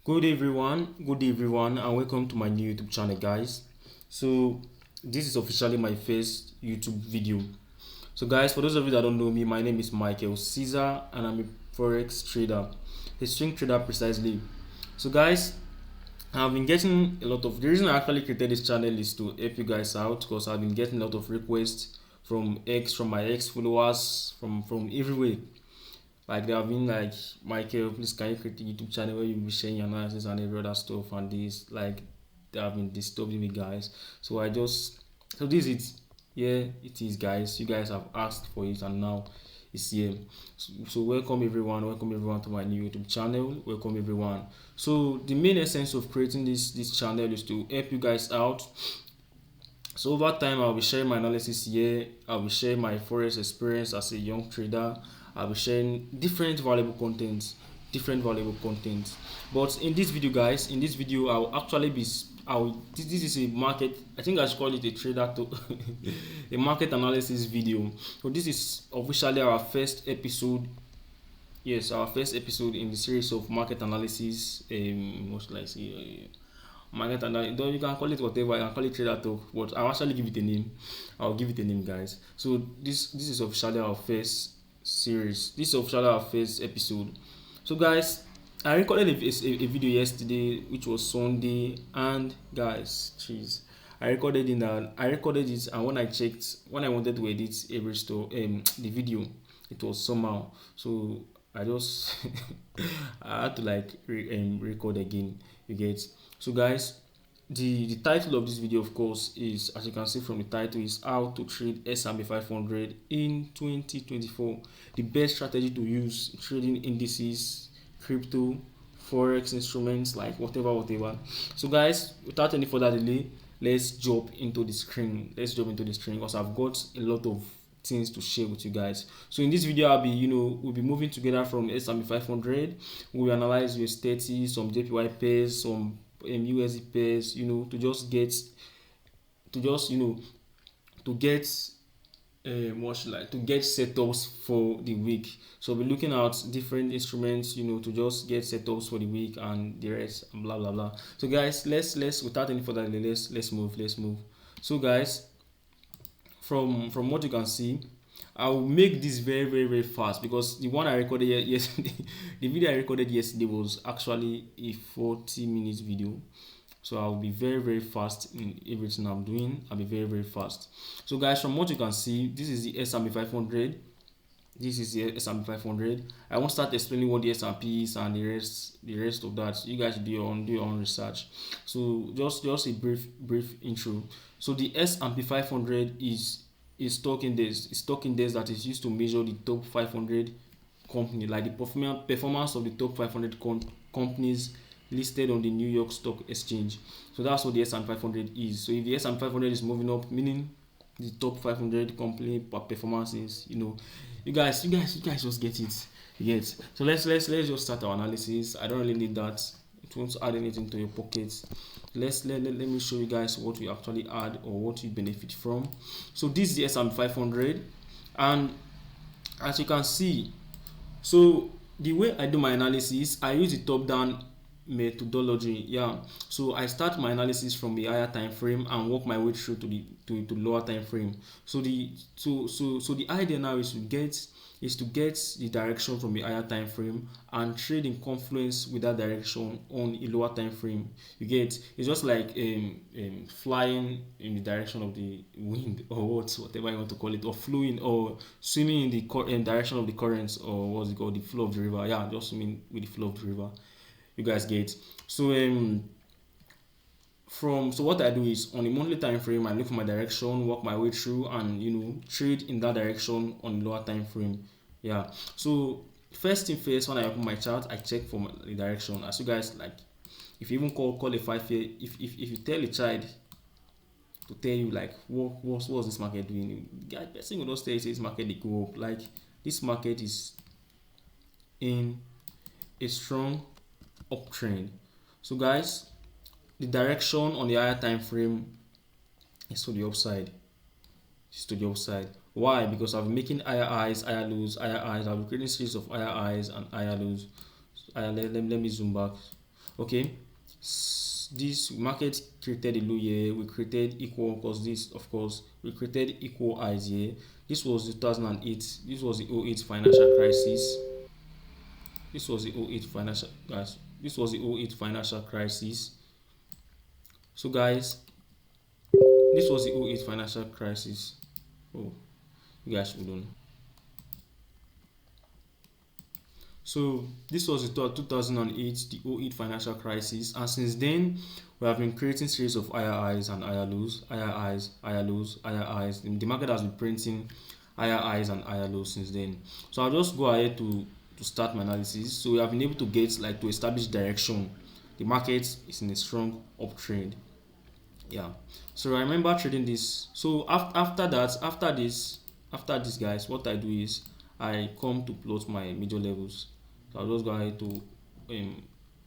Good day everyone, and welcome to my new YouTube channel, guys. So this is officially my first YouTube video. So guys, for those of you that don't know me, my name is Michael Caesar, and I'm a Forex trader, a swing trader precisely. So guys, I've been getting a lot of, the reason I actually created this channel is to help you guys out, because I've been getting a lot of requests from my ex followers, from everywhere. Like they have been like, Michael, please can you create a YouTube channel where you'll be sharing your analysis and every other stuff, and this, like, they have been disturbing me, guys. So this is it. Yeah, it is, guys. You guys have asked for it, and now it's here. So welcome everyone to my new YouTube channel. Welcome everyone. So the main essence of creating this channel is to help you guys out. So over time, I'll be sharing my analysis here. I'll be sharing my forex experience as a young trader. I'll be sharing different valuable content. But in this video, guys, in this video, I'll actually be this is a market. I think I should call it a trader to a market analysis video. So this is officially our first episode. Yes, our first episode in the series of market analysis. Most likely. Market analysis, you can call it whatever, you can call it trader talk, but I'll actually give it a name. I'll give it a name, guys. So this is officially our first series. This is officially our first episode. So guys, I recorded a video yesterday, which was Sunday, and guys, jeez, I recorded it, and when I wanted to edit every the video, it was somehow. So I just I had to like record again. You get. So guys, the title of this video, of course, is, as you can see from the title, is how to trade S&P 500 in 2024. The best strategy to use trading indices, crypto, forex instruments, like whatever. So guys, without any further delay, let's jump into the screen. Because I've got a lot of things to share with you guys. So in this video, we'll be moving together from S&P 500. We'll analyze US30, some JPY pairs, some USD pairs, to get setups for the week. So we're looking at different instruments, to just get setups for the week and the rest, and blah blah blah. So guys, let's without any further delay, let's move. So guys, from what you can see, I'll make this very fast, because the one I recorded yesterday the video I recorded yesterday was actually a 40-minute video. So I'll be very fast in everything I'm doing. I'll be very fast. So guys, from what you can see, this is the S&P 500. This is the S&P 500. I won't start explaining what the S&P is and the rest of that. You guys do your own research. So just a brief intro. So the S&P 500 is stock index. It's stock index that is used to measure the top 500 company, like the performance of the top 500 companies listed on the New York Stock Exchange. So that's what the S&P 500 is. So if the S&P 500 is moving up, meaning the top 500 company performances, you guys just get it. You get. So let's just start our analysis. I don't really need that. It won't add anything to your pockets. Let me show you guys what we actually add, or what you benefit from. So this is the S&P 500, and as you can see, so the way I do my analysis, I use the top-down methodology. So I start my analysis from the higher time frame and work my way through to the lower time frame. So the idea now is to get the direction from the higher time frame and trade in confluence with that direction on a lower time frame. You get. It's just like flying in the direction of the wind, or whatever you want to call it, or flowing or swimming in the direction of the currents, or what's it called, the flow of the river. Just swimming with the flow of the river. You guys get. So so what I do is, on a monthly time frame, I look for my direction, work my way through, and trade in that direction on lower time frame. So first thing first, when I open my chart, I check for the direction. As you guys, like, if you even call a 5-year, if you tell a child to tell you, like, what's this market doing, guy, person will not say this market they go up. Like, this market is in a strong uptrend. So guys, the direction on the higher time frame is to the upside. Why? Because I've been making higher highs, higher lows, higher highs. I've been creating series of higher highs and higher lows. Let me zoom back. Okay, this market created a low here, we created equal, because this, of course, we created equal highs here. This was 2008, this was the '08 financial crisis. This was the '08 financial, guys, this was the '08 financial crisis. So guys, this was the '08 financial crisis. Oh, you guys should know. So this was the 2008, the '08 financial crisis, and since then we have been creating series of higher highs and higher lows, higher highs, higher lows, higher highs. The market has been printing higher highs and higher lows since then. So I'll just go ahead to start my analysis. So we have been able to get, like, to establish direction. The market is in a strong uptrend. Yeah. So I remember trading this. So after that, after this, guys, what I do is I come to plot my major levels. So I'll just go ahead to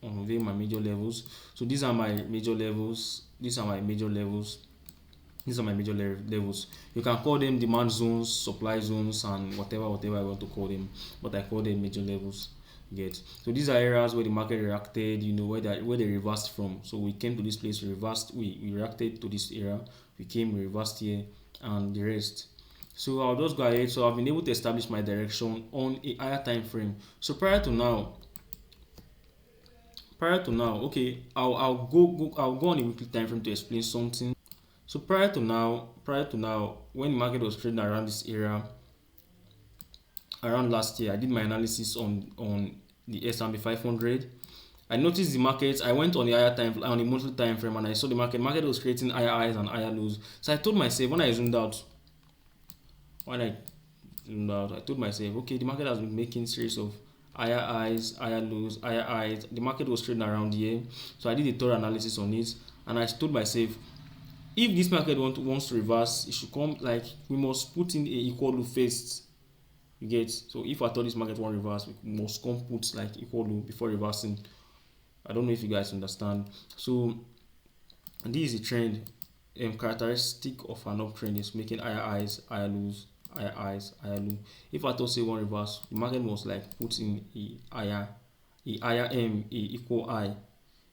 unveil my major levels. So these are my major levels. These are my major levels. These are my major levels. You can call them demand zones, supply zones, and whatever I want to call them. But I call them major levels. Get. So these are areas where the market reacted, where they reversed from. So we came to this place, we reversed, we reacted to this area, we reversed here, and the rest. So I'll just go ahead. So I've been able to establish my direction on a higher time frame. So prior to now, okay, I'll go on a weekly time frame to explain something. So prior to now, when the market was trading around this area, around last year, I did my analysis on the S&P 500. I noticed the market. I went on the higher time, on the monthly time frame, and I saw the market was creating higher highs and higher lows. So I told myself, I told myself, okay, the market has been making series of higher highs, higher lows, higher highs. The market was trading around here, so I did a thorough analysis on it, and I told myself, if this market wants to reverse, it should come, like, we must put in a equal low first. You get. So if I thought this market won't reverse, we must come put like equal low before reversing. I don't know if you guys understand. So this is a trend. Characteristic of an uptrend is making higher highs, higher lows, higher highs, higher low. If I thought say one reverse, the market must like put in a equal high.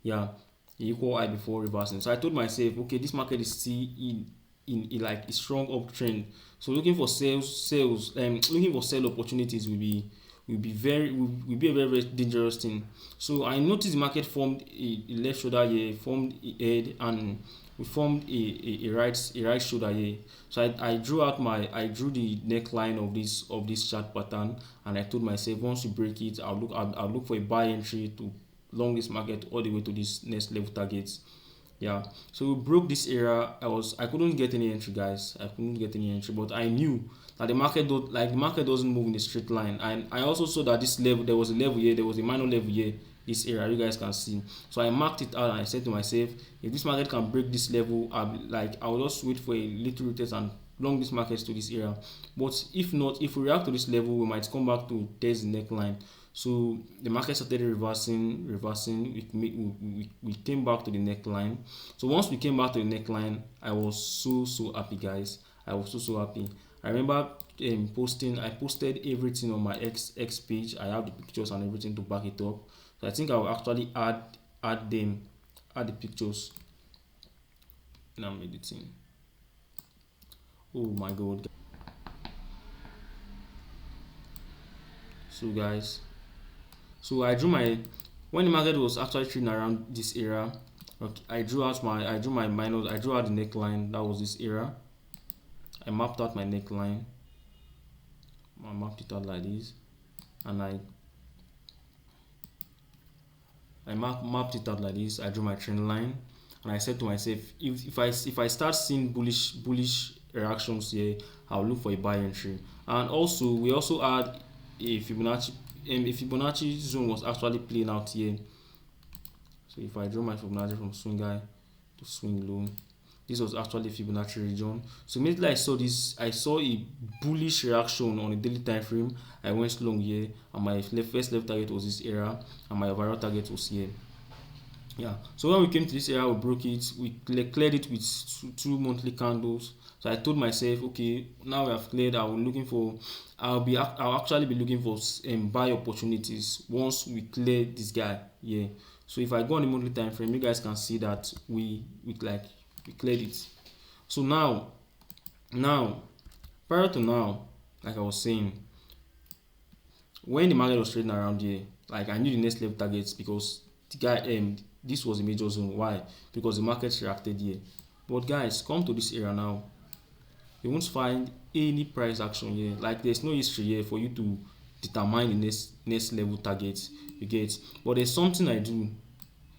Yeah, a equal high before reversing. So I told myself, okay, this market is still in like a strong uptrend. So looking for looking for sell opportunities will be a very, very dangerous thing. So I noticed the market formed a left shoulder here, formed a head, and we formed a right shoulder here. So I drew the neckline of this chart pattern, and I told myself, once we break it, I'll look for a buy entry to long this market all the way to this next level targets. Yeah, so we broke this area. I couldn't get any entry, guys. I couldn't get any entry, but I knew that the market doesn't move in a straight line. And I also saw that this level, there was a level here, there was a minor level here, this area you guys can see. So I marked it out and I said to myself, if this market can break this level, I'll just wait for a little retest and long this market to this area. But if not, if we react to this level, we might come back to test the neckline. So the market started reversing. We came back to the neckline. So once we came back to the neckline, I was so happy, guys. I was so happy. I remember I posted everything on my X page. I have the pictures and everything to back it up. So I think I will actually add the pictures when I'm editing. Oh my god. So guys, so I drew my when the market was actually trading around this area. Okay, I drew out the neckline. That was this area. I mapped out my neckline. I mapped it out like this, and I mapped it out like this. I drew my trend line, and I said to myself, if I start seeing bullish reactions here, I'll look for a buy entry. And also we also had a Fibonacci zone was actually playing out here. So if I draw my Fibonacci from swing high to swing low, this was actually Fibonacci region. So immediately I saw a bullish reaction on a daily time frame. I went long here, and my first left target was this area, and my overall target was here. Yeah, so when we came to this area, we broke it, we cleared it with two monthly candles. So I told myself, okay, now we have cleared, I'll actually be looking for buy opportunities once we clear this guy. Yeah, so if I go on the monthly time frame, you guys can see that we cleared it. So now prior to now, like I was saying, when the market was trading around here, like I knew the next level targets because the guy this was a major zone. Why? Because the market reacted here. But guys, come to this area now. You won't find any price action here. Like there's no history here for you to determine the next level targets you get. But there's something I do.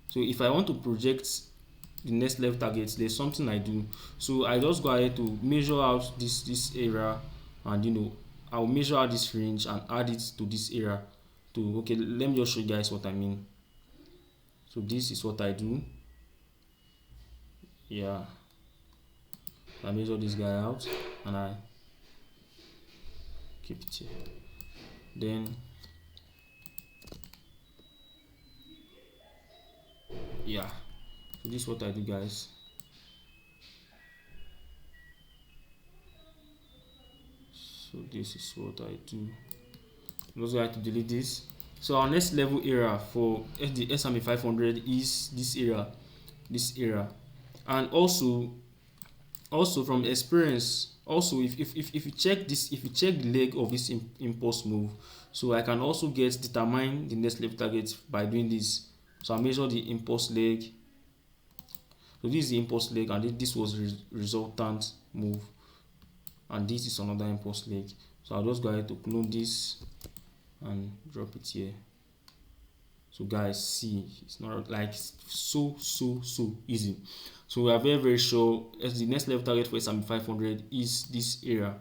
So if I want to project the next level targets, there's something I do. So I just go ahead to measure out this area, and I'll measure out this range and add it to this area. To okay, let me just show you guys what I mean. So this is what I do. Yeah, I measure this guy out and I keep it here. Then yeah, so this is what I do, guys. So this is what I do. I'm also going to delete this. So our next level area for the S&P 500 is this area, and also from experience, also if you check this, if you check the leg of this impulse move, so I can also determine the next level target by doing this. So I measure the impulse leg. So this is the impulse leg, and this was resultant move, and this is another impulse leg. So I'll just go ahead to clone this and drop it here. So guys, see, it's not like so easy. So we are very sure as the next level target for S&P 500 is this area.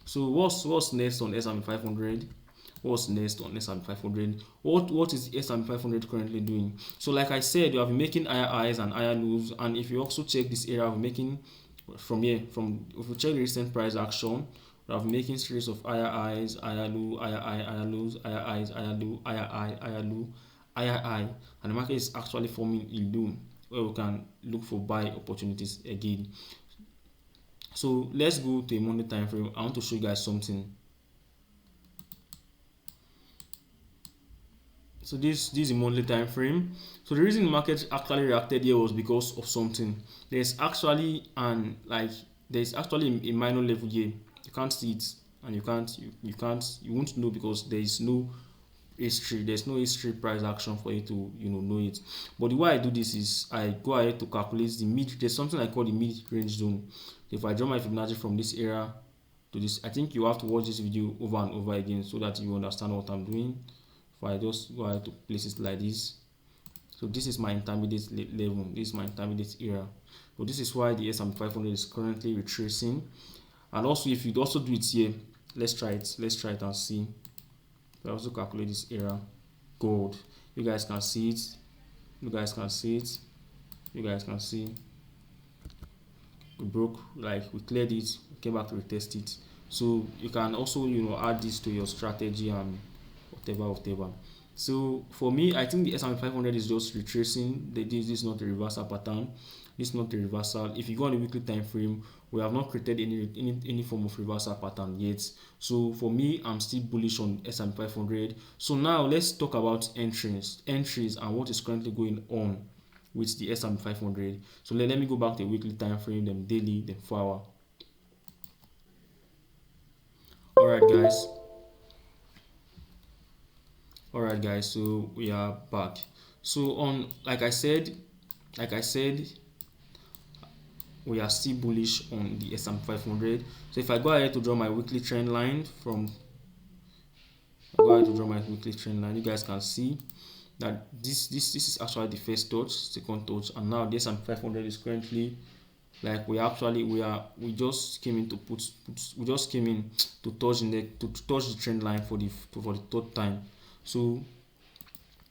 So what's next on S&P 500? What's next on S&P 500? What is S&P 500 currently doing? So like I said, we have been making higher highs and higher lows, and if you also check this area, we're making from here, if you check the recent price action, we have been making series of higher highs, higher low, higher high, higher lows, higher highs, higher low, higher high, higher low, higher high, and the market is actually forming a low where we can look for buy opportunities again. So let's go to a monthly time frame. I want to show you guys something. So this is a monthly time frame. So the reason the market actually reacted here was because of something. There's actually a minor level here. You can't see it, and you won't know because there is no history. There's no history price action for you to know it. But the way I do this is I go ahead to calculate the mid. There's something I call the mid range zone. If I draw my Fibonacci from this area to this, I think you have to watch this video over and over again so that you understand what I'm doing. If I just go ahead to place it like this, so this is my intermediate level, this is my intermediate area. So this is why the S&P 500 is currently retracing. And also, if you also do it here, let's try it and see. I also calculate this area. Gold, you guys can see it, you guys can see we broke, like we cleared it, we came back to retest it. So you can also add this to your strategy and whatever. So for me, I think the S&P 500 is just retracing. This is not a reversal pattern. This is not a reversal. If you go on a weekly time frame, we have not created any form of reversal pattern yet. So for me, I'm still bullish on S&P 500. So now let's talk about entries and what is currently going on with the S&P 500. So let me go back to the weekly time frame, then daily, then 4 hour. Alright guys, so we are back. So on like I said, we are still bullish on the S&P 500. So if I go ahead to draw my weekly trend line you guys can see that this is actually the first touch, second touch, and now the S&P 500 is currently like we just came in to touch the trend line for the third time. So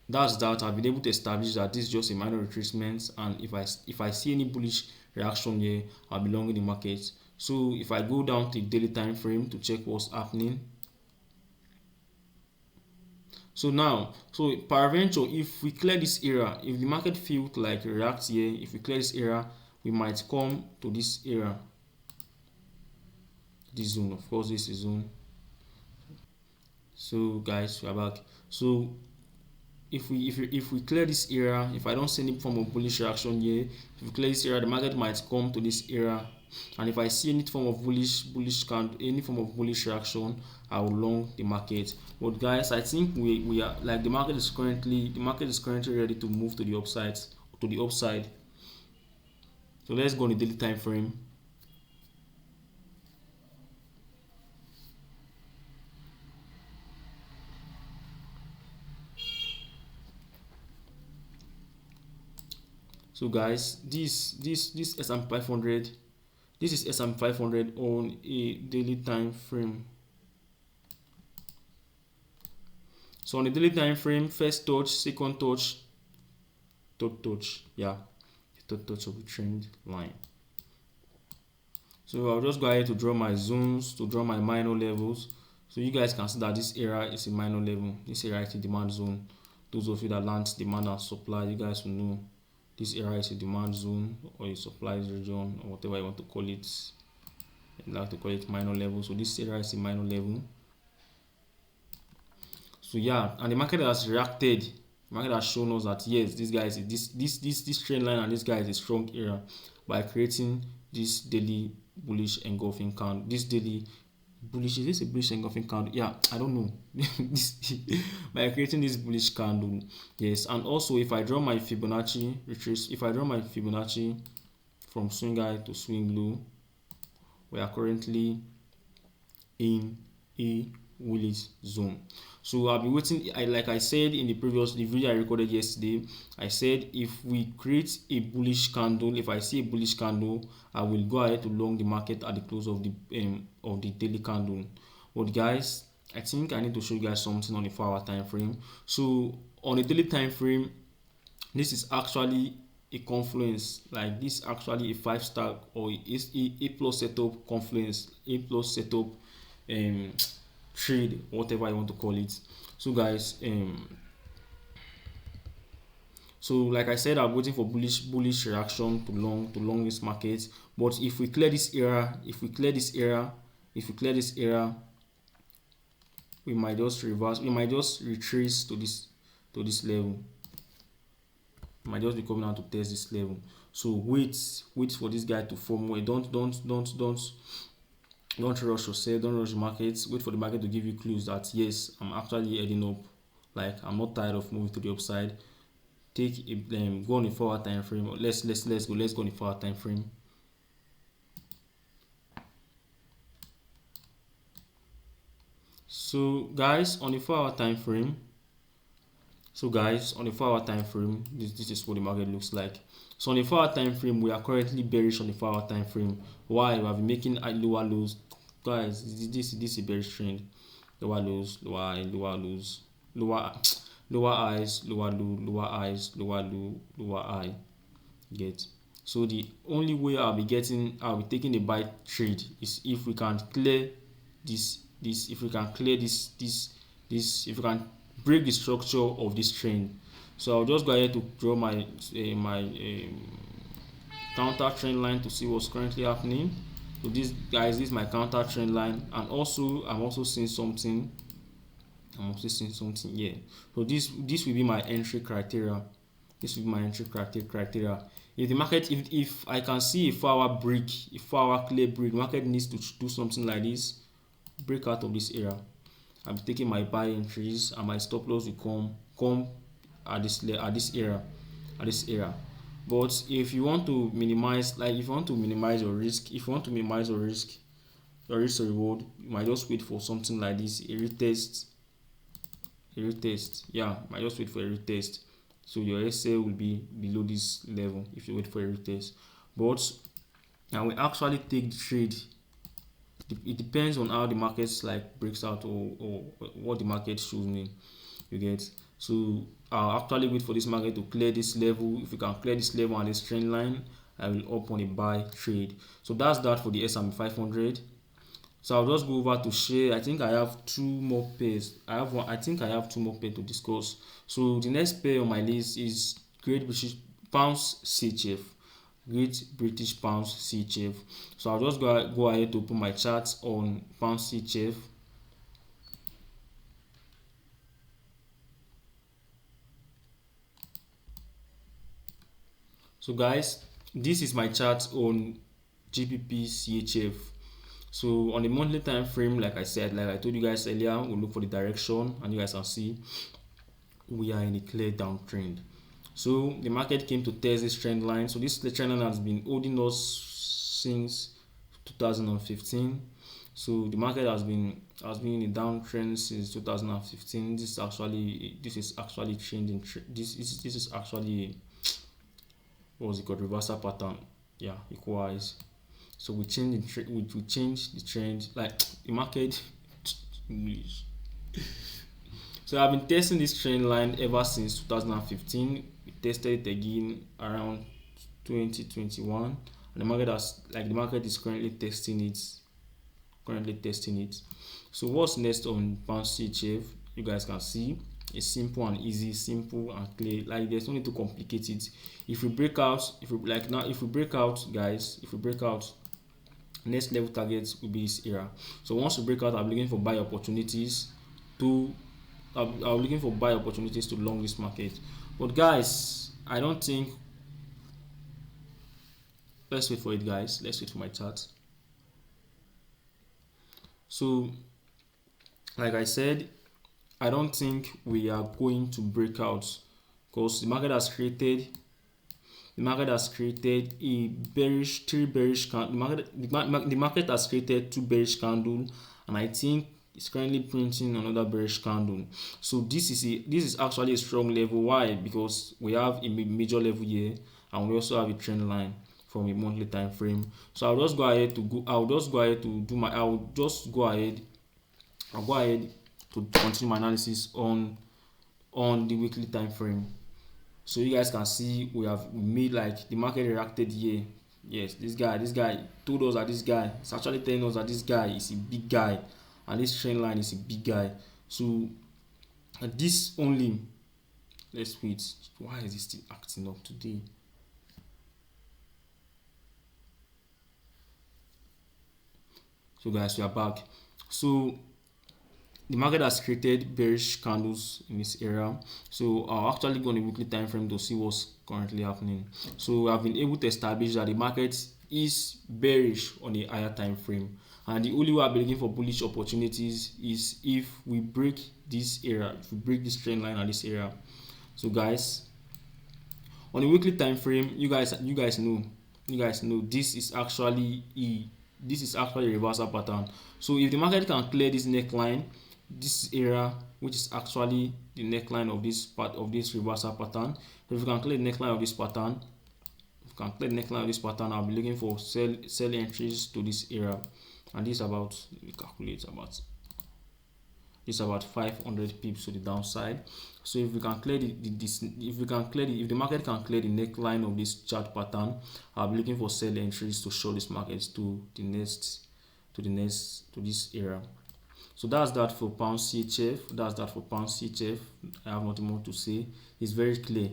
that's that. I've been able to establish that this is just a minor retracement, and if I see any bullish reaction here, I'll be long in the market. So if I go down to the daily time frame to check what's happening, So now, so peradventure, if we clear this area, if the market failed to like react here, if we clear this area, we might come to this area, this zone. Of course, this is zone. So guys, we are back. So if we clear this area, if I don't see any form of bullish reaction here, if we clear this area, the market might come to this area, and if I see any form of bullish candle, any form of bullish reaction, I will long the market. But guys, I think we are like the market is currently ready to move to the upside. So let's go on the daily time frame. So guys, this S&P 500, this is S&P 500 on a daily time frame. So on the daily time frame, first touch, second touch, third touch, yeah, the third touch of the trend line. So I'll just go ahead to draw my zones, to draw my minor levels. So you guys can see that this area is a minor level. This area is a demand zone. Those of you that learned demand and supply, you guys will know this area is a demand zone or a supply region or whatever you want to call it. I like to call it minor level. So this area is a minor level. So yeah, and the market has reacted. The market has shown us that yes, this guy is this trend line, and this guy is a strong area by creating this daily bullish engulfing candle. This daily bullish, is this a bullish engulfing candle? Yeah, I don't know. By creating this bullish candle, yes. And also, if I draw my Fibonacci retrace, if I draw my Fibonacci from swing high to swing low, we are currently in a bullish zone. So I'll be waiting. Like I said in the video I recorded yesterday, I said if we create a bullish candle, if I see a bullish candle, I will go ahead to long the market at the close of the daily candle. But guys, I think I need to show you guys something on the 4-hour time frame. So on the daily time frame, this is actually a confluence. Like this, actually a 5-star or a plus setup confluence, a plus setup trade, whatever I want to call it. So guys, so like I said, I'm waiting for bullish reaction to long this market. But if we clear this area, we might just reverse, we might just retrace to this level. We might just be coming out to test this level. So wait for this guy to form. Well, don't rush yourself, don't rush the markets. Wait for the market to give you clues that yes, I'm actually heading up. Like I'm not tired of moving to the upside. Take a go on the 4-hour time frame. Let's go on the 4-hour time frame. So guys, on the 4-hour time frame, this is what the market looks like. So on the 4-hour time frame, we are currently bearish on the 4-hour time frame. Why? We have been making lower lows. Guys, this is a bearish trend. Lower lows, lower high, lower lows, lower highs, lower low, lower highs, lower low, lower high. Get. So the only way I'll be taking a buy trade is if we can clear this, if we can clear this, if we can break the structure of this trend. So I'll just go ahead to draw my counter trend line to see what's currently happening. So this is my counter trend line, and also I'm also seeing something here. So this will be my entry criteria. If the market, if I can see a 4-hour break, a 4-hour clear break, the market needs to do something like this, break out of this area. I'll be taking my buy entries, and my stop loss will come at this area. But if you want to minimize, your risk, your risk to reward, you might just wait for something like this, a retest. Yeah, might just wait for a retest. So your SL will be below this level if you wait for a retest. But I will actually take the trade. It depends on how the market breaks out or what the market shows me. You get. So I'll actually wait for this market to clear this level. If you can clear this level and this trend line, I will up on a buy trade. So that's that for the S&P 500. So I'll just go over to share. I think I have two more pairs. I have one. I think I have two more pairs to discuss. So the next pair on my list is Great British Pounds CHF. Great British Pounds CHF. So I'll just go ahead to open my chart on Pounds CHF. So guys, this is my chart on GBPJPY. So on the monthly time frame, like I said, like I told you guys earlier, we'll look for the direction, and you guys can see we are in a clear downtrend. So the market came to test this trend line. So this trend line has been holding us since 2015. So the market has been in a downtrend since 2015. This is actually trending. This is actually, what was it called, reversal pattern. Yeah, equalize. So we change the trend, like the market. English. So I've been testing this trend line ever since 2015. We tested it again around 2021, and the market is currently testing it. So what's next on pound CHF? You guys can see it's simple and easy, simple and clear. Like there's no need to complicate it. If we break out, if we break out, guys, if we break out, next level target will be this area. So once we break out, I'm looking for buy opportunities to I'm looking for buy opportunities to long this market. But guys, I don't think, let's wait for it, guys. Let's wait for my chart. So like I said, I don't think we are going to break out, because the market has created a bearish, three bearish candle. The market has created two bearish candle, and I think it's currently printing another bearish candle. So this is actually a strong level. Why? Because we have a major level here, and we also have a trend line from a monthly time frame. So I'll just go ahead to continue my analysis on the weekly time frame. So you guys can see we have made, like, the market reacted here. Yes, this guy told us that this guy is actually telling us that this guy is a big guy, and this trend line is a big guy. So this only, let's wait. Why is this still acting up today? So guys, we are back. So the market has created bearish candles in this area. So I'll actually go on a weekly time frame to see what's currently happening. So I've been able to establish that the market is bearish on a higher time frame, and the only way I'll be looking for bullish opportunities is if we break this area, if we break this trend line at this area. So guys, on a weekly time frame, you guys know this is actually a reversal pattern. So if the market can clear this neckline, this area, which is actually the neckline of this part of this reversal pattern, if we can clear the neckline of this pattern, I'll be looking for sell entries to this area, and this about, we calculate about, this about 500 pips to the downside. So if we can clear if the market can clear the neckline of this chart pattern, I'll be looking for sell entries to show this market to this area. So that's that for pound CHF. I have nothing more to say. It's very clear.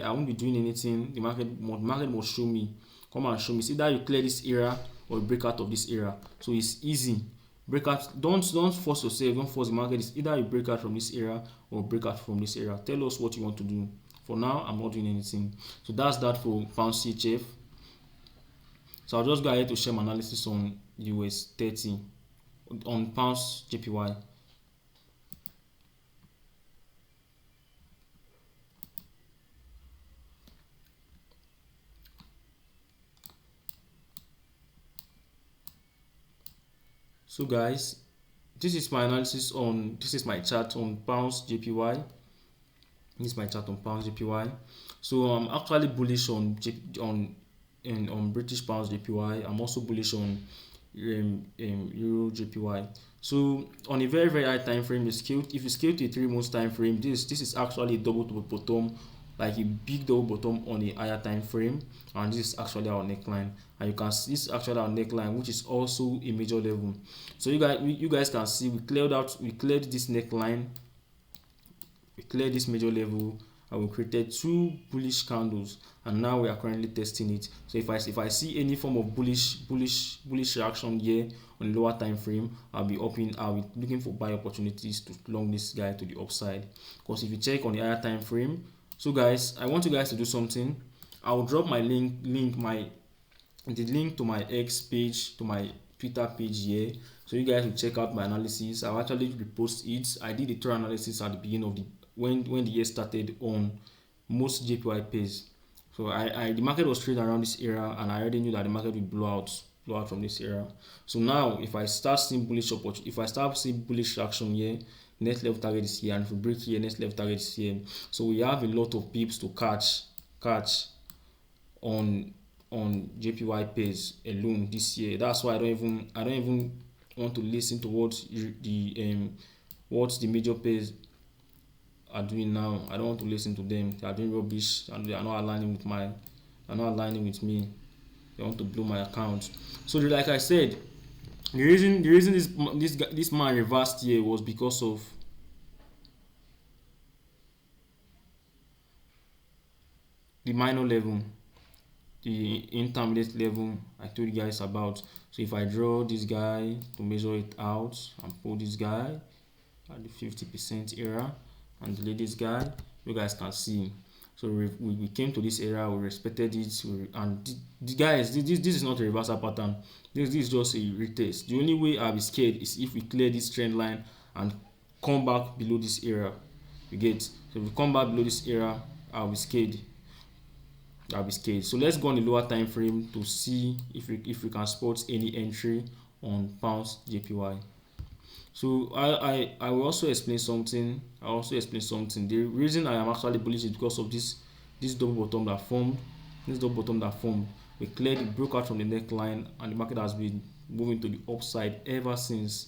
I won't be doing anything. The market must show me. Come and show me. See that you clear this area or you break out of this area. So it's easy. Break out. Don't force yourself. Don't force the market. It's either you break out from this area or break out from this area. Tell us what you want to do. For now, I'm not doing anything. So that's that for pound CHF. So I'll just go ahead to share my analysis on US 30 on pounds JPY. So guys, this is my chart on pounds JPY. This is my chart on pounds JPY. So I'm actually bullish on British pounds JPY. I'm also bullish on Euro JPY. So on a very high time frame, if you scale to a 3 months time frame, this is actually a double bottom. like a big double bottom on a higher time frame, and this is actually our neckline. And you can see this is actually our neckline, which is also a major level. So you guys can see we cleared this neckline, we cleared this major level, and we created two bullish candles, and now we are currently testing it. So if I see any form of bullish reaction here on the lower time frame, I'll be looking for buy opportunities to long this guy to the upside. Because if you check on the higher time frame, so guys, I want you guys to do something. I'll drop my link to my X page, to my Twitter page here, so you guys will check out my analysis. I'll actually repost it. I did a thorough analysis at the beginning of the when the year started on most JPY pairs. So the market was trading around this area, and I already knew that the market would blow out from this area. So now if I start seeing bullish action here, next level target is here, and if we break here, next level target is here. So we have a lot of pips to catch on JPY pairs alone this year. That's why I don't even want to listen to what the major pairs are doing now. I don't want to listen to them. They are doing rubbish, and they are not aligning with me. They want to blow my account. So like I said, the reason this man reversed here was because of the minor level, the intermediate level I told you guys about. So if I draw this guy to measure it out and pull this guy at the 50% area and delete this guy, you guys can see. So we came to this area, we respected it, and the guys, this is not a reversal pattern. This is just a retest. The only way I'll be scared is if we clear this trend line and come back below this area. You get? So if we come back below this area, I'll be scared. So let's go on the lower time frame to see if we can spot any entry on pounds JPY. So I will also explain something. The reason I am actually bullish is because of this double bottom that formed. We cleared it, broke out from the neckline, and the market has been moving to the upside ever since.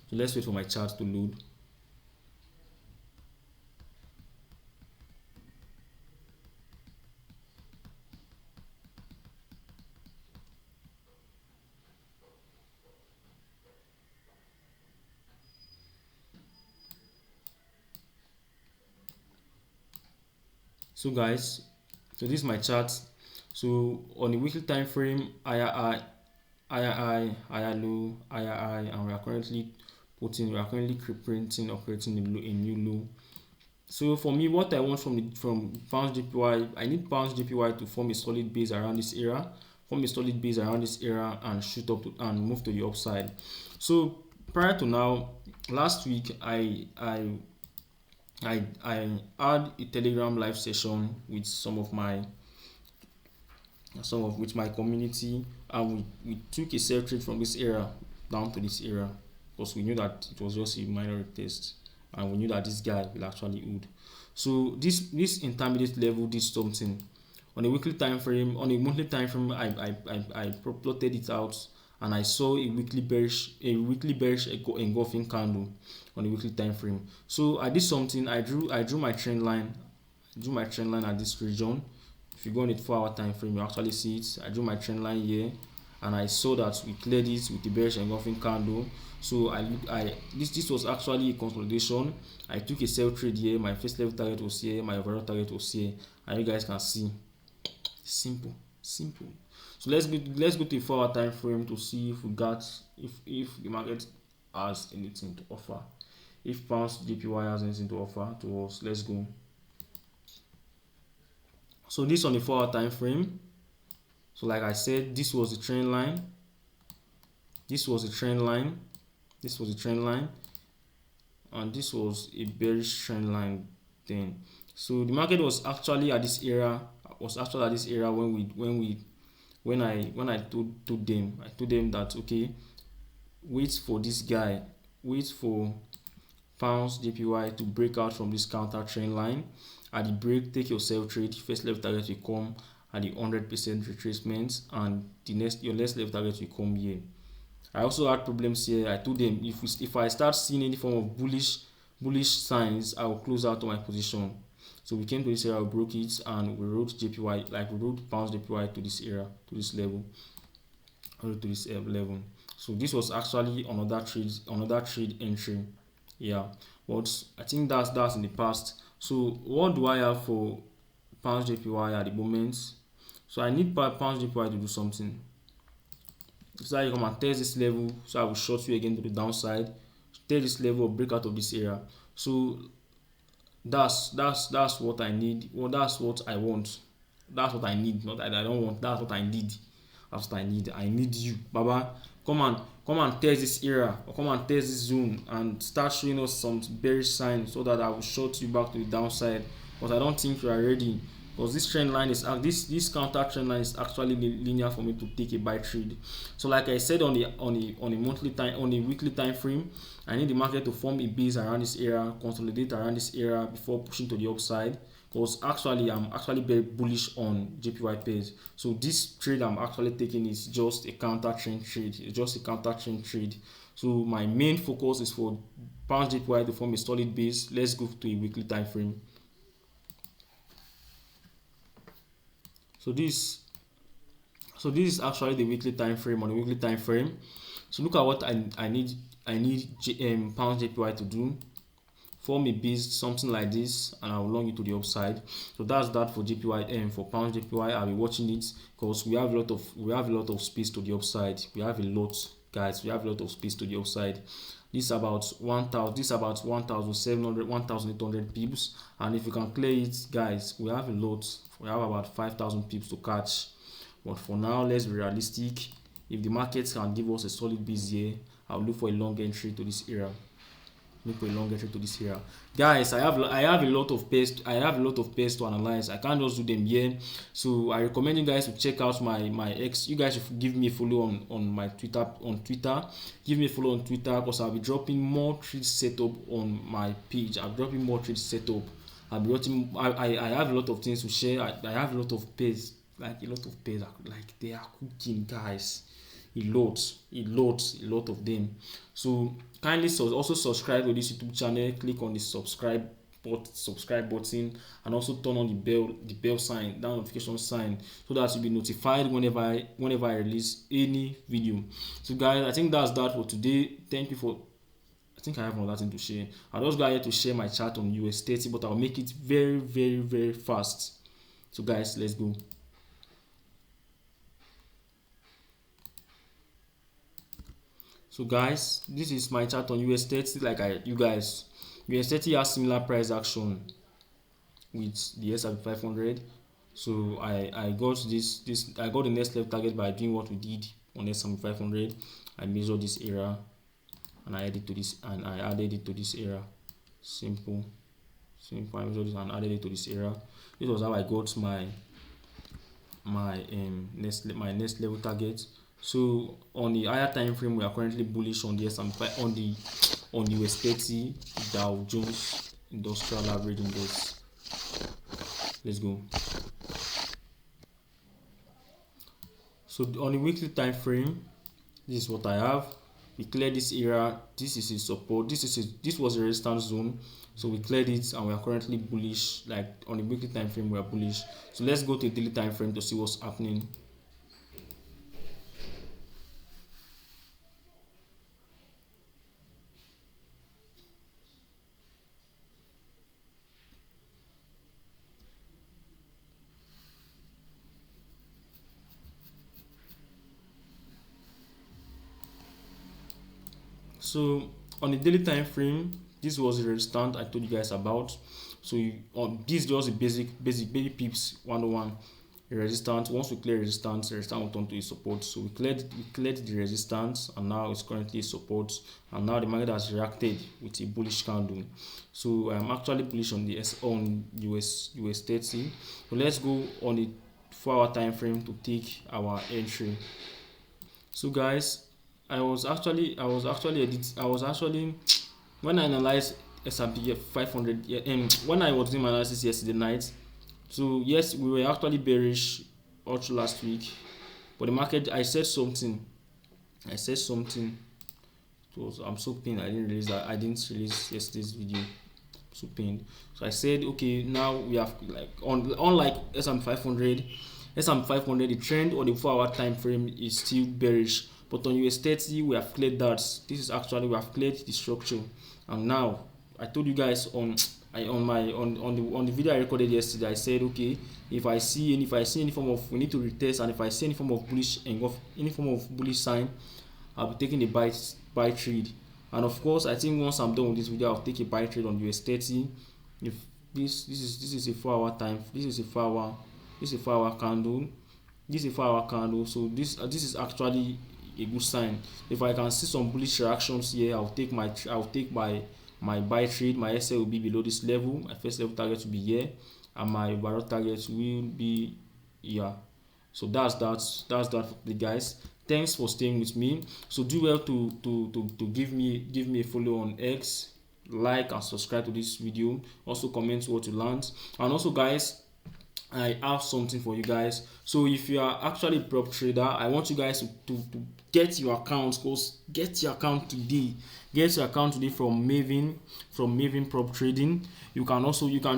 So let's wait for my chart to load. So guys, so this is my chart. So on the weekly time frame, higher low, and we are currently printing or creating a new low. So for me, what I want from pounds JPY, I need pounds JPY to form a solid base around this area, and shoot up and move to the upside. So prior to now, last week I had a Telegram live session with with my community, and we took a sell trade from this area down to this area, because we knew that it was just a minor test, and we knew that this guy will actually hold. So this intermediate level did something. On a weekly time frame, on a monthly time frame, I plotted it out, and I saw a weekly bearish engulfing candle on the weekly time frame. So I did something. I drew my trend line. At this region. If you go on the 4-hour time frame, you actually see it. I drew my trend line here, and I saw that we cleared it with the bearish engulfing candle. So this was actually a consolidation. I took a sell trade here. My first level target was here. My overall target was here, and you guys can see. Simple. So let's go to the 4-hour time frame to see if the market has anything to offer. If pounds JPY has anything to offer to us, let's go. So this on the 4-hour time frame. So like I said, this was the trend line. And this was a bearish trend line then. So the market was actually at this area. When I told them that, okay, wait for this guy, wait for pounds JPY to break out from this counter trend line. At the break, take your sell trade. First level target will come at the 100% retracement, and your next level target will come here. I also had problems here. I told them if I start seeing any form of bullish signs, I will close out on my position. So we came to this area, we broke it, and we wrote JPY, like we wrote pounds JPY to this area, to this level, to this level. So this was actually another trade entry. Yeah, but I think that's in the past. So what do I have for pounds JPY at the moment? So I need pounds JPY to do something. So I come and test this level, so I will short you again to the downside, test this level or break out of this area. So that's what I need. Well, that's what I want. That's what I need. Not that I don't want. That's what I need. That's what I need. I need you, Baba. Come and test this area, or come and test this zone, and start showing us some bearish signs so that I will short you back to the downside. But I don't think you are ready, because this trend line is this counter trend line is actually linear for me to take a buy trade. So like I said, on the monthly time, on the weekly time frame, I need the market to form a base around this area, consolidate around this area before pushing to the upside. Because actually I'm actually very bullish on JPY pairs. So this trade I'm actually taking is just a counter trend trade. It's just a counter trend trade. So my main focus is for pound JPY to form a solid base. Let's go to a weekly time frame. So this is actually the weekly time frame. On the weekly time frame, so look at what I need pound JPY to do. Form a base, something like this, and I'll long it to the upside. So that's that for JPY. For pound JPY, I'll be watching it because we have a lot of space to the upside. We have a lot, guys. We have a lot of space to the upside. This is about 1,000. This is about 1,700, 1,800 pips, and if you can clear it, guys, we have a lot. We have about 5,000 pips to catch. But for now, let's be realistic. If the market can give us a solid base here, I'll look for a long entry to this area. Look for a long entry to this area, guys. I have a lot of pairs to analyze. I can't just do them here, so I recommend you guys to check out my X. You guys should give me a follow on my Twitter. Give me a follow on Twitter, because I'll be dropping more trade setup on my page. I'm dropping more trade setup. I have a lot of things to share. I have a lot of pairs, like they are cooking, guys. A lot of them. So kindly also subscribe to this YouTube channel. Click on the subscribe button, and also turn on the bell sign, that notification sign, so that you'll be notified whenever I release any video. So guys, I think that's that for today. Thank you for. I think I have another thing to share. I'll just go ahead to share my chart on US30, but I'll make it very, very, very fast. So guys, let's go. So guys, this is my chart on US30. US30 has similar price action with the S&P 500. So I got I got the next level target by doing what we did on S&P 500. I measured this area, and I added it to this area. Simple. I measured this and added it to this area. This was how I got my next level target. So on the higher time frame, we are currently bullish on the S&P on the US30 Dow Jones Industrial Average Index. Let's go. So on the weekly time frame, this is what I have. We cleared this area. This is a support. This was a resistance zone. So we cleared it, and we are currently bullish. Like on the weekly time frame, we are bullish. So let's go to the daily time frame to see what's happening. So on the daily time frame, this was the resistance I told you guys about. So this was a basic baby pips 101. A resistance. Once we clear resistance will turn to a support. So we cleared the resistance, and now it's currently a support. And now the market has reacted with a bullish candle. So I'm actually bullish on the US30. So let's go on the 4-hour time frame to take our entry. So guys, I was actually when I analyzed S&P 500, when I was doing my analysis yesterday night. So yes, we were actually bearish all through last week, but the market, I said something. I'm so pained I didn't release yesterday's video. so pained. So I said, okay, now we have like unlike S&P 500, S&P 500, the trend on the 4-hour time frame is still bearish, but on US 30 we have cleared that. This is actually, we have cleared the structure, and now I told you guys on the video I recorded yesterday, I said, okay, if I see any form of, we need to retest, and if I see any form of bullish engulf, any form of bullish sign, I'll be taking a buy trade. And of course, I think once I'm done with this video, I'll take a buy trade on US 30. If this is a 4-hour time, this is a 4-hour candle, this is a 4-hour candle. So this is actually a good sign. If I can see some bullish reactions here, I'll take my buy trade. My SL will be below this level. My first level target will be here, and my overall target will be here. So that's that for the guys. Thanks for staying with me. So do well to give me a follow on X, like and subscribe to this video. Also comment what you learned, and also guys, I have something for you guys. So if you are actually a prop trader, I want you guys to get your account. Get your account today. Get your account today from Maven Prop Trading. You can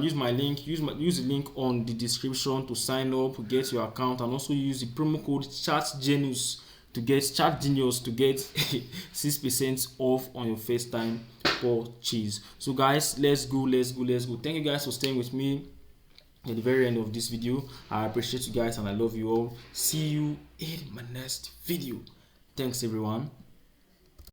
use my link. Use the link on the description to sign up, get your account, and also use the promo code ChatGenius to get 6% off on your first time purchase. So guys, let's go. Thank you guys for staying with me at the very end of this video. I appreciate you guys and I love you all. See you in my next video. Thanks everyone.